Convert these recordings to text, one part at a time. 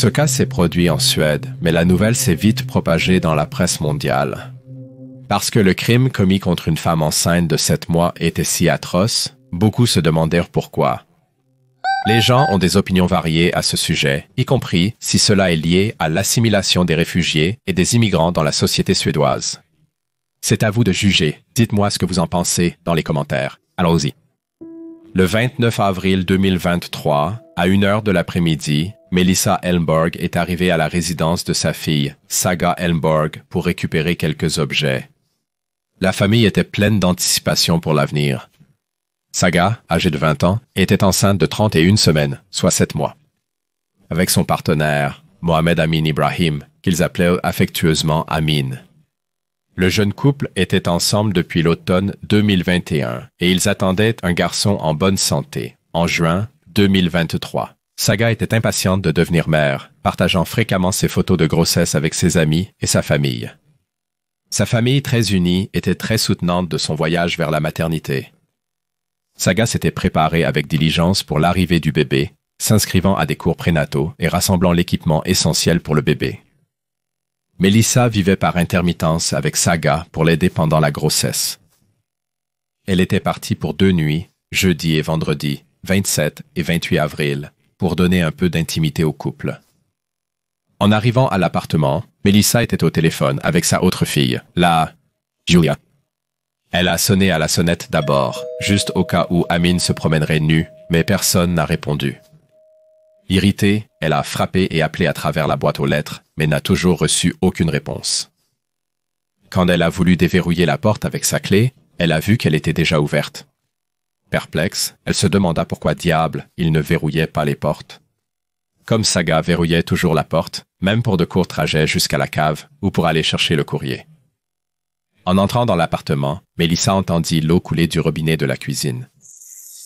Ce cas s'est produit en Suède, mais la nouvelle s'est vite propagée dans la presse mondiale. Parce que le crime commis contre une femme enceinte de 7 mois était si atroce, beaucoup se demandèrent pourquoi. Les gens ont des opinions variées à ce sujet, y compris si cela est lié à l'assimilation des réfugiés et des immigrants dans la société suédoise. C'est à vous de juger. Dites-moi ce que vous en pensez dans les commentaires. Allons-y. Le 29 avril 2023, à 1h de l'après-midi, Melissa Elmborg est arrivée à la résidence de sa fille, Saga Elmborg, pour récupérer quelques objets. La famille était pleine d'anticipation pour l'avenir. Saga, âgée de 20 ans, était enceinte de 31 semaines, soit 7 mois. Avec son partenaire, Mohamed Amin Ibrahim, qu'ils appelaient affectueusement Amin. Le jeune couple était ensemble depuis l'automne 2021 et ils attendaient un garçon en bonne santé, en juin 2023. Saga était impatiente de devenir mère, partageant fréquemment ses photos de grossesse avec ses amis et sa famille. Sa famille très unie était très soutenante de son voyage vers la maternité. Saga s'était préparée avec diligence pour l'arrivée du bébé, s'inscrivant à des cours prénataux et rassemblant l'équipement essentiel pour le bébé. Melissa vivait par intermittence avec Saga pour l'aider pendant la grossesse. Elle était partie pour 2 nuits, jeudi et vendredi, 27 et 28 avril, pour donner un peu d'intimité au couple. En arrivant à l'appartement, Melissa était au téléphone avec sa autre fille, la Julia. Elle a sonné à la sonnette d'abord, juste au cas où Amin se promènerait nu, mais personne n'a répondu. Irritée, elle a frappé et appelé à travers la boîte aux lettres, mais n'a toujours reçu aucune réponse. Quand elle a voulu déverrouiller la porte avec sa clé, elle a vu qu'elle était déjà ouverte. Perplexe, elle se demanda pourquoi diable il ne verrouillait pas les portes. Comme Saga verrouillait toujours la porte, même pour de courts trajets jusqu'à la cave ou pour aller chercher le courrier. En entrant dans l'appartement, Melissa entendit l'eau couler du robinet de la cuisine.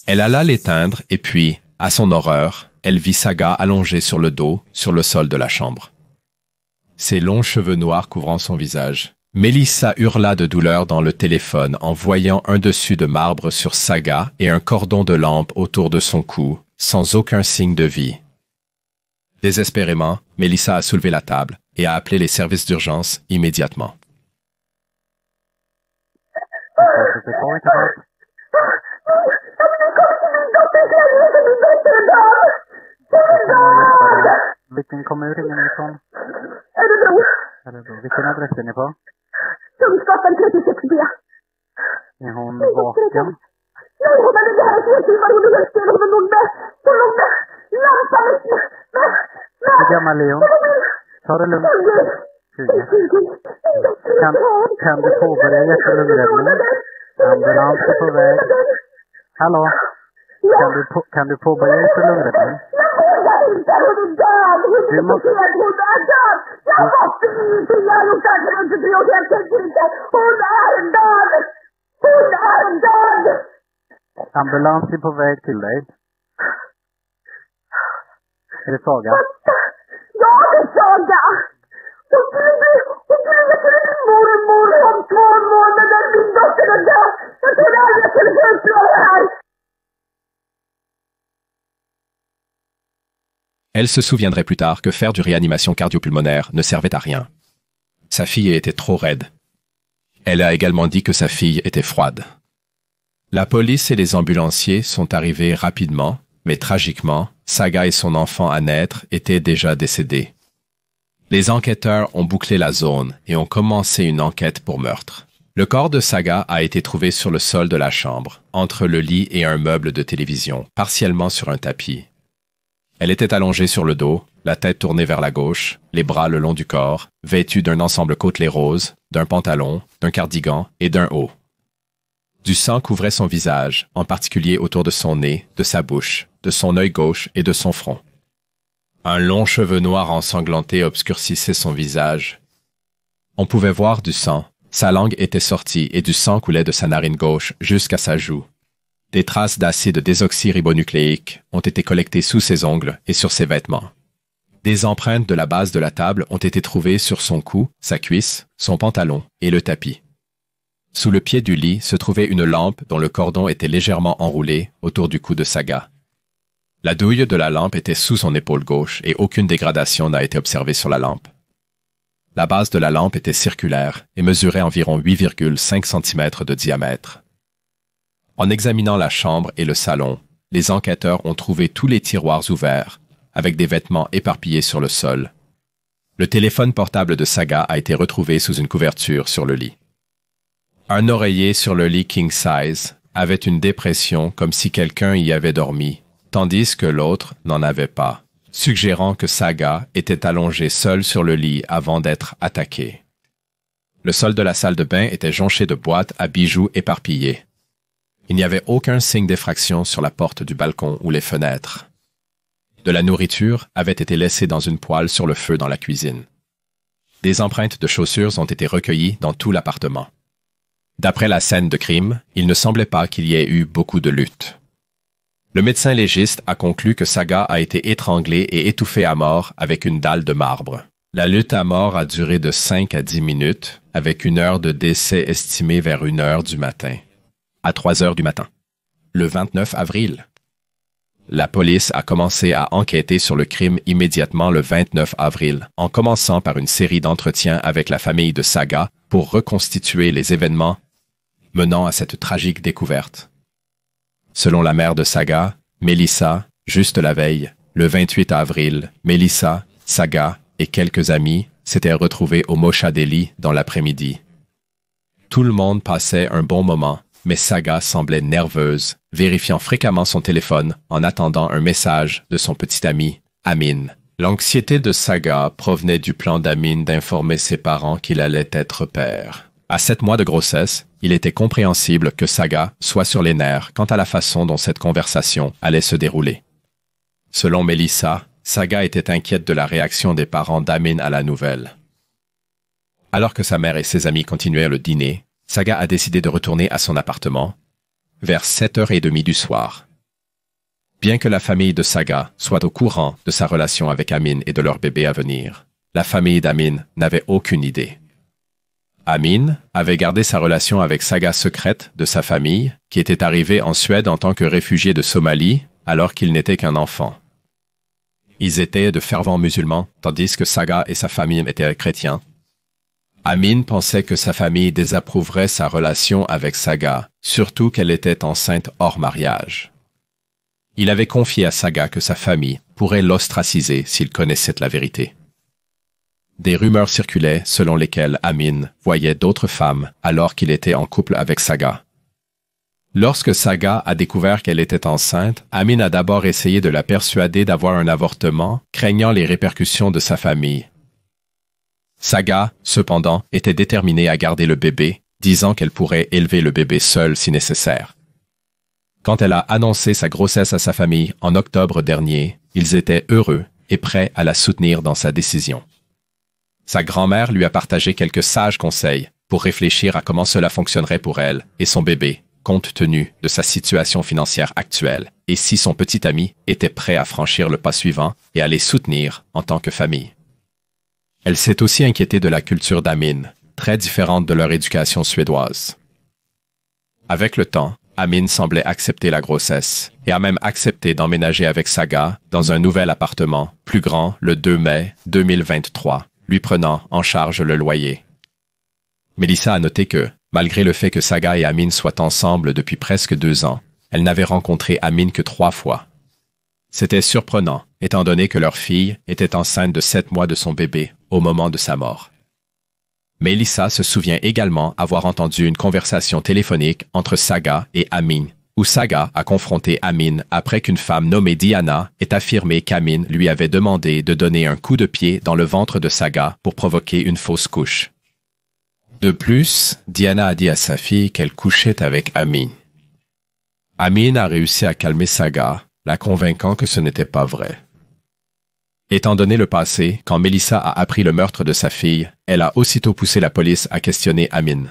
Elle alla l'éteindre et puis, à son horreur, elle vit Saga allongée sur le dos, sur le sol de la chambre. Ses longs cheveux noirs couvrant son visage. Melissa hurla de douleur dans le téléphone en voyant un dessus de marbre sur Saga et un cordon de lampe autour de son cou, sans aucun signe de vie. Désespérément, Melissa a soulevé la table et a appelé les services d'urgence immédiatement. Vilken kommun ringer ni ifrån? Örebro. Vilken adress är ni på? Kungsgatan 36B. Är hon vaken? Nej, hon hade det här 3 timmar. Hon är helt stel. Hon låg med lampan. Hur gammal är hon? Ta det lugnt. 20. Kan du påbörja hjärt-lungräddning? Ambulans är på väg. Hallå? Kan du påbörja hjärt-lungräddning? Du måste... Ambulans är på väg till dig. Är det Saga? Ja, det är Saga! Hon skulle ge till min mormor om 2 månader. Min dotter är död. Jag trodde aldrig jag skulle få uppleva det här. Elle se souviendrait plus tard que faire du réanimation cardiopulmonaire ne servait à rien. Sa fille était trop raide. Elle a également dit que sa fille était froide. La police et les ambulanciers sont arrivés rapidement, mais tragiquement, Saga et son enfant à naître étaient déjà décédés. Les enquêteurs ont bouclé la zone et ont commencé une enquête pour meurtre. Le corps de Saga a été trouvé sur le sol de la chambre, entre le lit et un meuble de télévision, partiellement sur un tapis. Elle était allongée sur le dos, la tête tournée vers la gauche, les bras le long du corps, vêtue d'un ensemble côtelé rose, d'un pantalon, d'un cardigan et d'un haut. Du sang couvrait son visage, en particulier autour de son nez, de sa bouche, de son œil gauche et de son front. Un long cheveu noir ensanglanté obscurcissait son visage. On pouvait voir du sang. Sa langue était sortie et du sang coulait de sa narine gauche jusqu'à sa joue. Des traces d'acide désoxyribonucléique ont été collectées sous ses ongles et sur ses vêtements. Des empreintes de la base de la table ont été trouvées sur son cou, sa cuisse, son pantalon et le tapis. Sous le pied du lit se trouvait une lampe dont le cordon était légèrement enroulé autour du cou de Saga. La douille de la lampe était sous son épaule gauche et aucune dégradation n'a été observée sur la lampe. La base de la lampe était circulaire et mesurait environ 8,5 cm de diamètre. En examinant la chambre et le salon, les enquêteurs ont trouvé tous les tiroirs ouverts, avec des vêtements éparpillés sur le sol. Le téléphone portable de Saga a été retrouvé sous une couverture sur le lit. Un oreiller sur le lit king size avait une dépression comme si quelqu'un y avait dormi, tandis que l'autre n'en avait pas, suggérant que Saga était allongé seul sur le lit avant d'être attaqué. Le sol de la salle de bain était jonché de boîtes à bijoux éparpillées. Il n'y avait aucun signe d'effraction sur la porte du balcon ou les fenêtres. De la nourriture avait été laissée dans une poêle sur le feu dans la cuisine. Des empreintes de chaussures ont été recueillies dans tout l'appartement. D'après la scène de crime, il ne semblait pas qu'il y ait eu beaucoup de lutte. Le médecin légiste a conclu que Saga a été étranglé et étouffé à mort avec une dalle de marbre. La lutte à mort a duré de 5 à 10 minutes, avec une heure de décès estimée vers 1 heure du matin. À 3 heures du matin, le 29 avril. La police a commencé à enquêter sur le crime immédiatement le 29 avril, en commençant par une série d'entretiens avec la famille de Saga pour reconstituer les événements menant à cette tragique découverte. Selon la mère de Saga, Melissa, juste la veille, le 28 avril, Melissa, Saga et quelques amis s'étaient retrouvés au Mocha Deli dans l'après-midi. Tout le monde passait un bon moment, mais Saga semblait nerveuse, vérifiant fréquemment son téléphone en attendant un message de son petit ami, Amin. L'anxiété de Saga provenait du plan d'Amin d'informer ses parents qu'il allait être père. À 7 mois de grossesse, il était compréhensible que Saga soit sur les nerfs quant à la façon dont cette conversation allait se dérouler. Selon Melissa, Saga était inquiète de la réaction des parents d'Amin à la nouvelle. Alors que sa mère et ses amis continuaient le dîner, Saga a décidé de retourner à son appartement vers 7h30 du soir. Bien que la famille de Saga soit au courant de sa relation avec Amin et de leur bébé à venir, la famille d'Amin n'avait aucune idée. Amin avait gardé sa relation avec Saga secrète de sa famille, qui était arrivée en Suède en tant que réfugié de Somalie alors qu'il n'était qu'un enfant. Ils étaient de fervents musulmans, tandis que Saga et sa famille étaient chrétiens. Amin pensait que sa famille désapprouverait sa relation avec Saga, surtout qu'elle était enceinte hors mariage. Il avait confié à Saga que sa famille pourrait l'ostraciser s'il connaissait la vérité. Des rumeurs circulaient selon lesquelles Amin voyait d'autres femmes alors qu'il était en couple avec Saga. Lorsque Saga a découvert qu'elle était enceinte, Amin a d'abord essayé de la persuader d'avoir un avortement, craignant les répercussions de sa famille. Saga, cependant, était déterminée à garder le bébé, disant qu'elle pourrait élever le bébé seule si nécessaire. Quand elle a annoncé sa grossesse à sa famille en octobre dernier, ils étaient heureux et prêts à la soutenir dans sa décision. Sa grand-mère lui a partagé quelques sages conseils pour réfléchir à comment cela fonctionnerait pour elle et son bébé, compte tenu de sa situation financière actuelle, et si son petit ami était prêt à franchir le pas suivant et à les soutenir en tant que famille. Elle s'est aussi inquiétée de la culture d'Amin, très différente de leur éducation suédoise. Avec le temps, Amin semblait accepter la grossesse et a même accepté d'emménager avec Saga dans un nouvel appartement, plus grand, le 2 mai 2023, lui prenant en charge le loyer. Melissa a noté que, malgré le fait que Saga et Amin soient ensemble depuis presque 2 ans, elle n'avait rencontré Amin que 3 fois. C'était surprenant, étant donné que leur fille était enceinte de 7 mois de son bébé au moment de sa mort. Melissa se souvient également avoir entendu une conversation téléphonique entre Saga et Amin, où Saga a confronté Amin après qu'une femme nommée Diana ait affirmé qu'Amin lui avait demandé de donner un coup de pied dans le ventre de Saga pour provoquer une fausse couche. De plus, Diana a dit à sa fille qu'elle couchait avec Amin. Amin a réussi à calmer Saga, la convainquant que ce n'était pas vrai. Étant donné le passé, quand Melissa a appris le meurtre de sa fille, elle a aussitôt poussé la police à questionner Amin.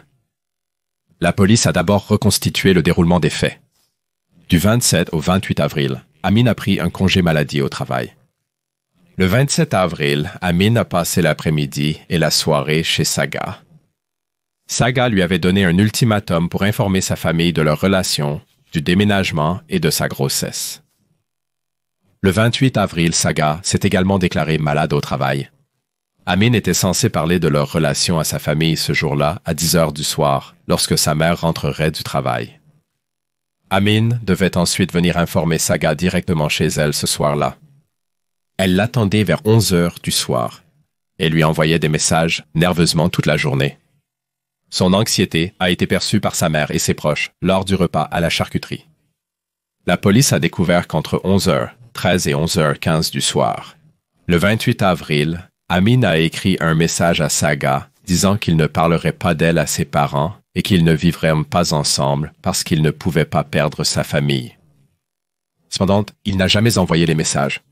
La police a d'abord reconstitué le déroulement des faits. Du 27 au 28 avril, Amin a pris un congé maladie au travail. Le 27 avril, Amin a passé l'après-midi et la soirée chez Saga. Saga lui avait donné un ultimatum pour informer sa famille de leur relation, du déménagement et de sa grossesse. Le 28 avril, Saga s'est également déclaré malade au travail. Amin était censé parler de leur relation à sa famille ce jour-là à 10 heures du soir, lorsque sa mère rentrerait du travail. Amin devait ensuite venir informer Saga directement chez elle ce soir-là. Elle l'attendait vers 11 heures du soir et lui envoyait des messages nerveusement toute la journée. Son anxiété a été perçue par sa mère et ses proches lors du repas à la charcuterie. La police a découvert qu'entre 11h13 et 11h15 du soir, le 28 avril, Amin a écrit un message à Saga disant qu'il ne parlerait pas d'elle à ses parents et qu'ils ne vivraient pas ensemble parce qu'il ne pouvait pas perdre sa famille. Cependant, il n'a jamais envoyé les messages.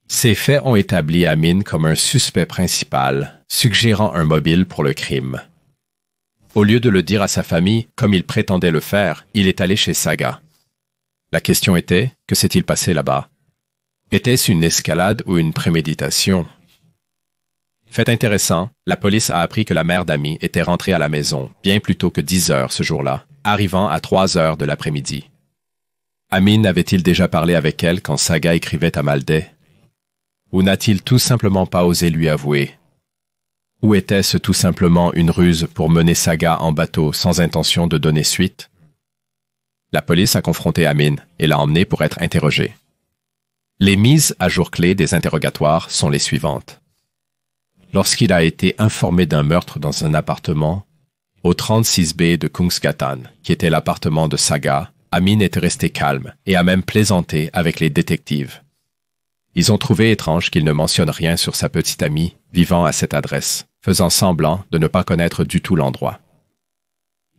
Ces faits ont établi Amin comme un suspect principal, suggérant un mobile pour le crime. Au lieu de le dire à sa famille, comme il prétendait le faire, il est allé chez Saga. La question était, que s'est-il passé là-bas? Était-ce une escalade ou une préméditation? Fait intéressant, la police a appris que la mère d'Ami était rentrée à la maison bien plus tôt que 10 heures ce jour-là, arrivant à 3 heures de l'après-midi. Amin avait-il déjà parlé avec elle quand Saga écrivait à Maldet? Ou n'a-t-il tout simplement pas osé lui avouer? Ou était-ce tout simplement une ruse pour mener Saga en bateau sans intention de donner suite? La police a confronté Amin et l'a emmené pour être interrogé. Les mises à jour clés des interrogatoires sont les suivantes. Lorsqu'il a été informé d'un meurtre dans un appartement, au 36B de Kungsgatan, qui était l'appartement de Saga, Amin était resté calme et a même plaisanté avec les détectives. Ils ont trouvé étrange qu'il ne mentionne rien sur sa petite amie vivant à cette adresse, faisant semblant de ne pas connaître du tout l'endroit.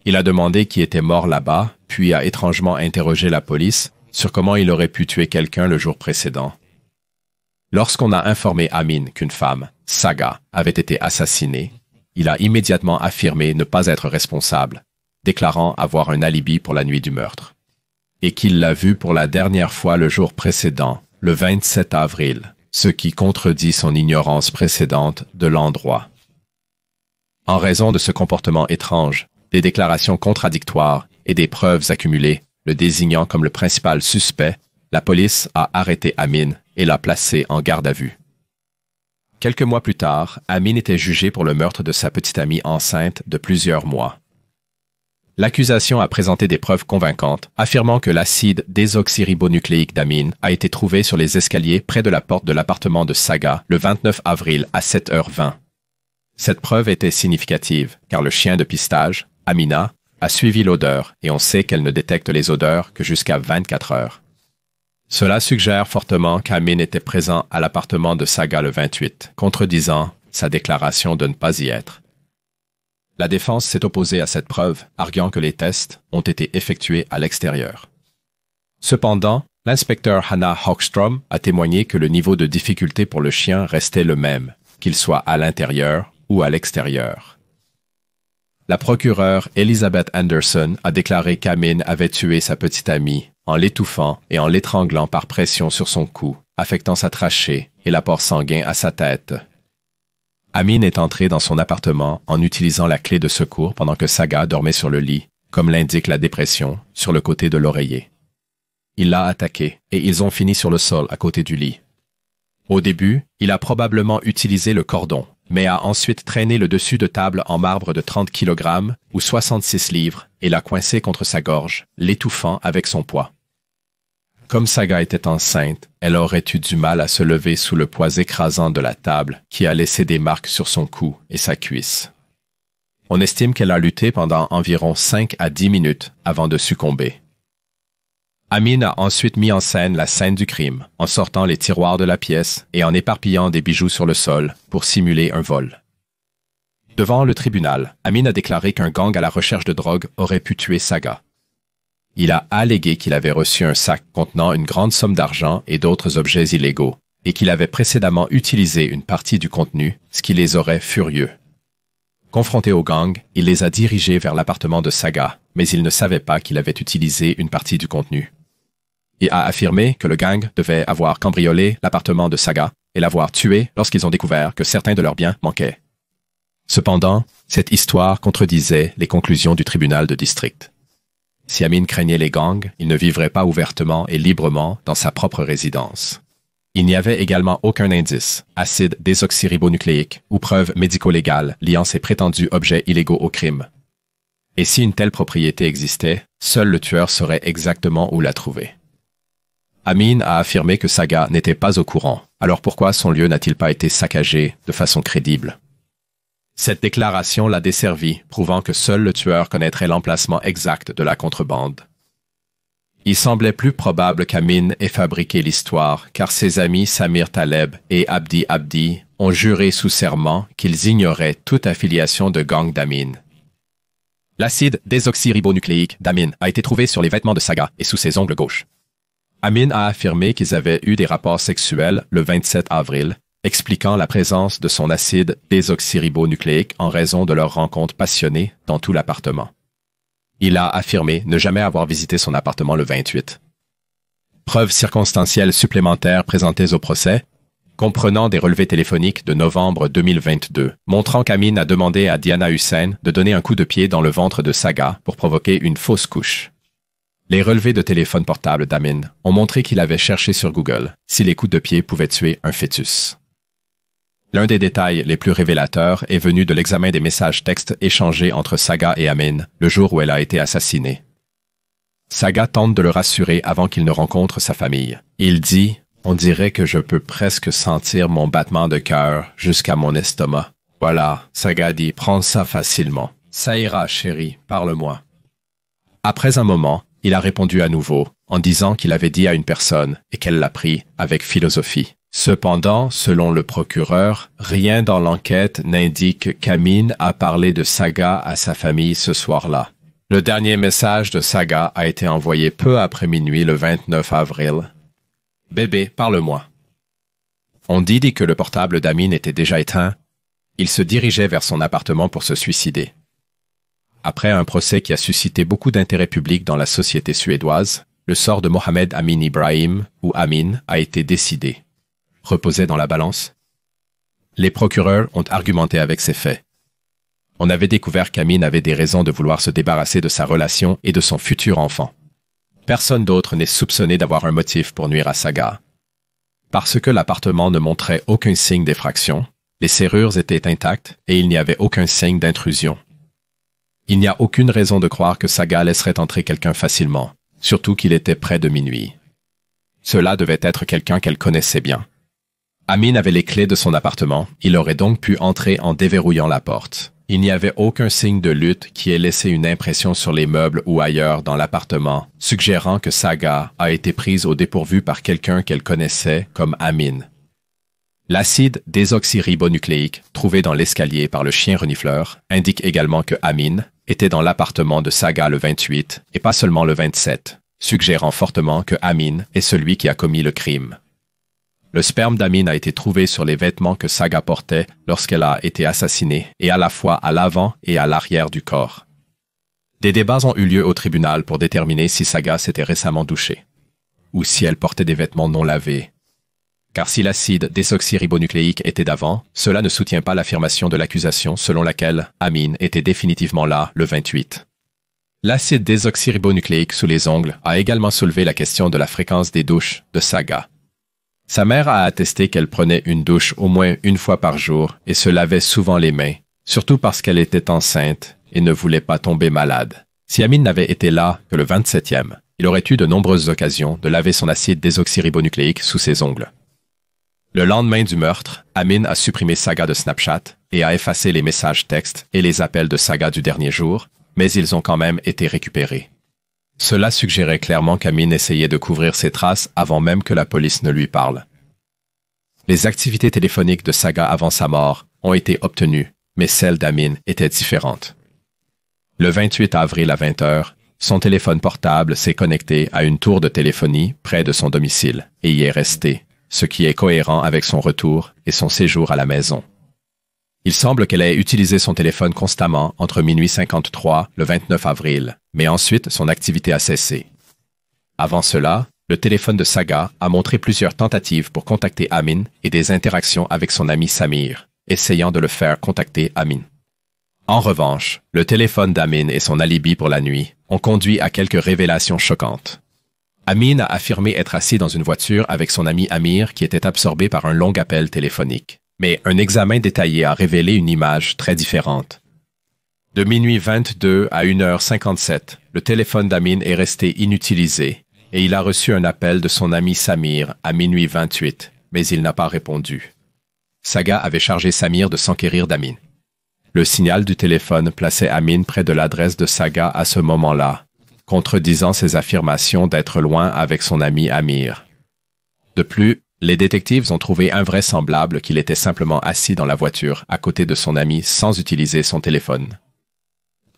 Il a demandé qui était mort là-bas, puis a étrangement interrogé la police sur comment il aurait pu tuer quelqu'un le jour précédent. Lorsqu'on a informé Amin qu'une femme, Saga, avait été assassinée, il a immédiatement affirmé ne pas être responsable, déclarant avoir un alibi pour la nuit du meurtre, et qu'il l'a vue pour la dernière fois le jour précédent, le 27 avril, ce qui contredit son ignorance précédente de l'endroit. En raison de ce comportement étrange, des déclarations contradictoires et des preuves accumulées, le désignant comme le principal suspect, la police a arrêté Amin et l'a placé en garde à vue. Quelques mois plus tard, Amin était jugé pour le meurtre de sa petite amie enceinte de plusieurs mois. L'accusation a présenté des preuves convaincantes, affirmant que l'acide désoxyribonucléique d'Amin a été trouvé sur les escaliers près de la porte de l'appartement de Saga le 29 avril à 7h20. Cette preuve était significative, car le chien de pistage, Amina, a suivi l'odeur et on sait qu'elle ne détecte les odeurs que jusqu'à 24 heures. Cela suggère fortement qu'Amin était présent à l'appartement de Saga le 28, contredisant sa déclaration de ne pas y être. La défense s'est opposée à cette preuve, arguant que les tests ont été effectués à l'extérieur. Cependant, l'inspecteur Hannah Hogstrom a témoigné que le niveau de difficulté pour le chien restait le même, qu'il soit à l'intérieur ou à l'extérieur. La procureure Elizabeth Anderson a déclaré qu'Amin avait tué sa petite amie en l'étouffant et en l'étranglant par pression sur son cou, affectant sa trachée et l'apport sanguin à sa tête. Amin est entré dans son appartement en utilisant la clé de secours pendant que Saga dormait sur le lit, comme l'indique la dépression, sur le côté de l'oreiller. Il l'a attaqué et ils ont fini sur le sol à côté du lit. Au début, il a probablement utilisé le cordon, mais a ensuite traîné le dessus de table en marbre de 30 kg ou 66 livres et l'a coincé contre sa gorge, l'étouffant avec son poids. Comme Saga était enceinte, elle aurait eu du mal à se lever sous le poids écrasant de la table qui a laissé des marques sur son cou et sa cuisse. On estime qu'elle a lutté pendant environ 5 à 10 minutes avant de succomber. Amin a ensuite mis en scène la scène du crime, en sortant les tiroirs de la pièce et en éparpillant des bijoux sur le sol pour simuler un vol. Devant le tribunal, Amin a déclaré qu'un gang à la recherche de drogue aurait pu tuer Saga. Il a allégué qu'il avait reçu un sac contenant une grande somme d'argent et d'autres objets illégaux, et qu'il avait précédemment utilisé une partie du contenu, ce qui les aurait furieux. Confronté au gang, il les a dirigés vers l'appartement de Saga, mais il ne savait pas qu'il avait utilisé une partie du contenu. Il a affirmé que le gang devait avoir cambriolé l'appartement de Saga et l'avoir tué lorsqu'ils ont découvert que certains de leurs biens manquaient. Cependant, cette histoire contredisait les conclusions du tribunal de district. si Amin craignait les gangs, il ne vivrait pas ouvertement et librement dans sa propre résidence. Il n'y avait également aucun indice, acide désoxyribonucléique ou preuve médico-légale liant ces prétendus objets illégaux au crime. Et si une telle propriété existait, seul le tueur saurait exactement où la trouver. Amin a affirmé que Saga n'était pas au courant, alors pourquoi son lieu n'a-t-il pas été saccagé de façon crédible? Cette déclaration l'a desservi, prouvant que seul le tueur connaîtrait l'emplacement exact de la contrebande. Il semblait plus probable qu'Amin ait fabriqué l'histoire, car ses amis Samir Taleb et Abdi Abdi ont juré sous serment qu'ils ignoraient toute affiliation de gang d'Amin. L'acide désoxyribonucléique d'Amin a été trouvé sur les vêtements de Saga et sous ses ongles gauches. Amin a affirmé qu'ils avaient eu des rapports sexuels le 27 avril, expliquant la présence de son acide désoxyribonucléique en raison de leur rencontre passionnée dans tout l'appartement. Il a affirmé ne jamais avoir visité son appartement le 28. Preuves circonstancielles supplémentaires présentées au procès, comprenant des relevés téléphoniques de novembre 2022, montrant qu'Amin a demandé à Diana Hussein de donner un coup de pied dans le ventre de Saga pour provoquer une fausse couche. Les relevés de téléphone portable d'Amin ont montré qu'il avait cherché sur Google si les coups de pied pouvaient tuer un fœtus. L'un des détails les plus révélateurs est venu de l'examen des messages textes échangés entre Saga et Amin le jour où elle a été assassinée. Saga tente de le rassurer avant qu'il ne rencontre sa famille. Il dit « On dirait que je peux presque sentir mon battement de cœur jusqu'à mon estomac. » Voilà, Saga dit « Prends ça facilement. Ça ira, chérie, parle-moi. » Après un moment, il a répondu à nouveau, en disant qu'il avait dit à une personne et qu'elle l'a pris avec philosophie. Cependant, selon le procureur, rien dans l'enquête n'indique qu'Amin a parlé de Saga à sa famille ce soir-là. Le dernier message de Saga a été envoyé peu après minuit le 29 avril. « Bébé, parle-moi. » On dit que le portable d'Amin était déjà éteint. Il se dirigeait vers son appartement pour se suicider. Après un procès qui a suscité beaucoup d'intérêt public dans la société suédoise, le sort de Mohamed Amin Ibrahim, ou Amin, a été décidé. Reposait dans la balance. Les procureurs ont argumenté avec ces faits. On avait découvert qu'Amin avait des raisons de vouloir se débarrasser de sa relation et de son futur enfant. Personne d'autre n'est soupçonné d'avoir un motif pour nuire à Saga. Parce que l'appartement ne montrait aucun signe d'effraction, les serrures étaient intactes et il n'y avait aucun signe d'intrusion. Il n'y a aucune raison de croire que Saga laisserait entrer quelqu'un facilement, surtout qu'il était près de minuit. Cela devait être quelqu'un qu'elle connaissait bien. Amin avait les clés de son appartement, il aurait donc pu entrer en déverrouillant la porte. Il n'y avait aucun signe de lutte qui ait laissé une impression sur les meubles ou ailleurs dans l'appartement, suggérant que Saga a été prise au dépourvu par quelqu'un qu'elle connaissait comme Amin. L'acide désoxyribonucléique, trouvé dans l'escalier par le chien renifleur, indique également que Amin était dans l'appartement de Saga le 28 et pas seulement le 27, suggérant fortement que Amin est celui qui a commis le crime. Le sperme d'Amin a été trouvé sur les vêtements que Saga portait lorsqu'elle a été assassinée et à la fois à l'avant et à l'arrière du corps. Des débats ont eu lieu au tribunal pour déterminer si Saga s'était récemment douchée ou si elle portait des vêtements non lavés. Car si l'acide désoxyribonucléique était d'avant, cela ne soutient pas l'affirmation de l'accusation selon laquelle Amin était définitivement là le 28. L'acide désoxyribonucléique sous les ongles a également soulevé la question de la fréquence des douches de Saga. Sa mère a attesté qu'elle prenait une douche au moins une fois par jour et se lavait souvent les mains, surtout parce qu'elle était enceinte et ne voulait pas tomber malade. Si Amin n'avait été là que le 27e, il aurait eu de nombreuses occasions de laver son acide désoxyribonucléique sous ses ongles. Le lendemain du meurtre, Amin a supprimé Saga de Snapchat et a effacé les messages textes et les appels de Saga du dernier jour, mais ils ont quand même été récupérés. Cela suggérait clairement qu'Amin essayait de couvrir ses traces avant même que la police ne lui parle. Les activités téléphoniques de Saga avant sa mort ont été obtenues, mais celles d'Amin étaient différentes. Le 28 avril à 20h, son téléphone portable s'est connecté à une tour de téléphonie près de son domicile et y est resté, ce qui est cohérent avec son retour et son séjour à la maison. Il semble qu'elle ait utilisé son téléphone constamment entre minuit 53 le 29 avril, mais ensuite son activité a cessé. Avant cela, le téléphone de Saga a montré plusieurs tentatives pour contacter Amin et des interactions avec son ami Samir, essayant de le faire contacter Amin. En revanche, le téléphone d'Amin et son alibi pour la nuit ont conduit à quelques révélations choquantes. Amin a affirmé être assis dans une voiture avec son ami Amir qui était absorbé par un long appel téléphonique. Mais un examen détaillé a révélé une image très différente. De minuit 22 à 1h57, le téléphone d'Amin est resté inutilisé et il a reçu un appel de son ami Samir à minuit 28, mais il n'a pas répondu. Saga avait chargé Samir de s'enquérir d'Amin. Le signal du téléphone plaçait Amin près de l'adresse de Saga à ce moment-là, contredisant ses affirmations d'être loin avec son ami Amir. De plus, les détectives ont trouvé invraisemblable qu'il était simplement assis dans la voiture à côté de son ami sans utiliser son téléphone.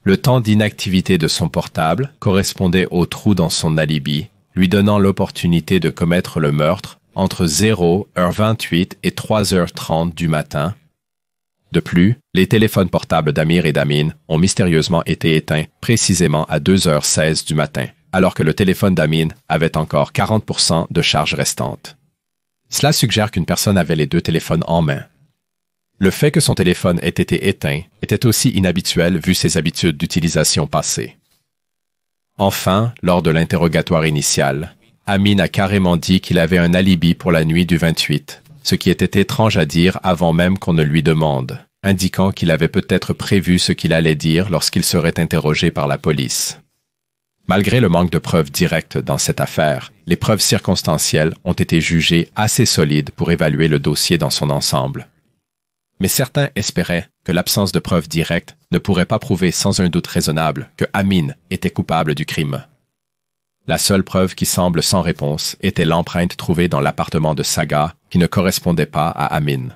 Le temps d'inactivité de son portable correspondait au trou dans son alibi, lui donnant l'opportunité de commettre le meurtre entre 0h28 et 3h30 du matin. De plus, les téléphones portables d'Amir et d'Amin ont mystérieusement été éteints précisément à 2h16 du matin, alors que le téléphone d'Amin avait encore 40% de charge restante. Cela suggère qu'une personne avait les deux téléphones en main. Le fait que son téléphone ait été éteint était aussi inhabituel vu ses habitudes d'utilisation passées. Enfin, lors de l'interrogatoire initial, Amin a carrément dit qu'il avait un alibi pour la nuit du 28, ce qui était étrange à dire avant même qu'on ne lui demande, indiquant qu'il avait peut-être prévu ce qu'il allait dire lorsqu'il serait interrogé par la police. Malgré le manque de preuves directes dans cette affaire, les preuves circonstancielles ont été jugées assez solides pour évaluer le dossier dans son ensemble. Mais certains espéraient que l'absence de preuves directes ne pourrait pas prouver sans un doute raisonnable que Amin était coupable du crime. La seule preuve qui semble sans réponse était l'empreinte trouvée dans l'appartement de Saga qui ne correspondait pas à Amin.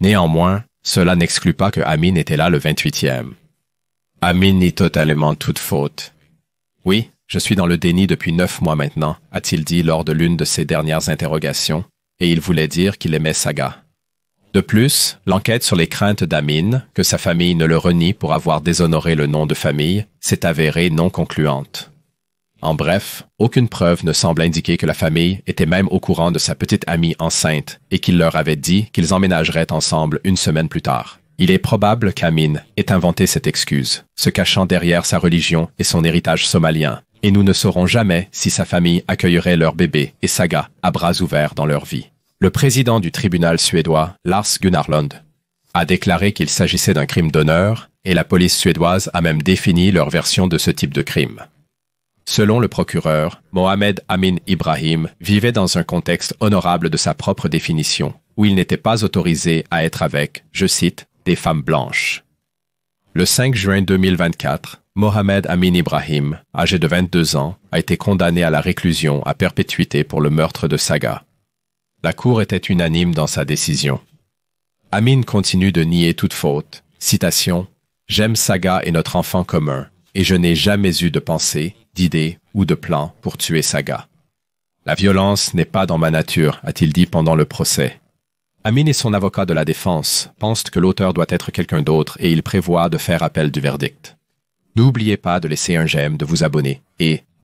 Néanmoins, cela n'exclut pas que Amin était là le 28e. Amin nie totalement toute faute. « Oui, je suis dans le déni depuis 9 mois maintenant », a-t-il dit lors de l'une de ses dernières interrogations, et il voulait dire qu'il aimait Saga. De plus, l'enquête sur les craintes d'Amin, que sa famille ne le renie pour avoir déshonoré le nom de famille, s'est avérée non concluante. En bref, aucune preuve ne semble indiquer que la famille était même au courant de sa petite amie enceinte et qu'il leur avait dit qu'ils emménageraient ensemble une semaine plus tard. Il est probable qu'Amin ait inventé cette excuse, se cachant derrière sa religion et son héritage somalien, et nous ne saurons jamais si sa famille accueillerait leur bébé et Saga à bras ouverts dans leur vie. Le président du tribunal suédois, Lars Gunnar a déclaré qu'il s'agissait d'un crime d'honneur et la police suédoise a même défini leur version de ce type de crime. Selon le procureur, Mohamed Amin Ibrahim vivait dans un contexte honorable de sa propre définition, où il n'était pas autorisé à être avec, je cite, des femmes blanches. Le 5 juin 2024, Mohamed Amin Ibrahim, âgé de 22 ans, a été condamné à la réclusion à perpétuité pour le meurtre de Saga. La Cour était unanime dans sa décision. Amin continue de nier toute faute. Citation, « J'aime Saga et notre enfant commun, et je n'ai jamais eu de pensée, d'idée ou de plan pour tuer Saga. La violence n'est pas dans ma nature, a-t-il dit pendant le procès. Amin et son avocat de la défense pensent que l'auteur doit être quelqu'un d'autre et il prévoit de faire appel du verdict. N'oubliez pas de laisser un j'aime, de vous abonner et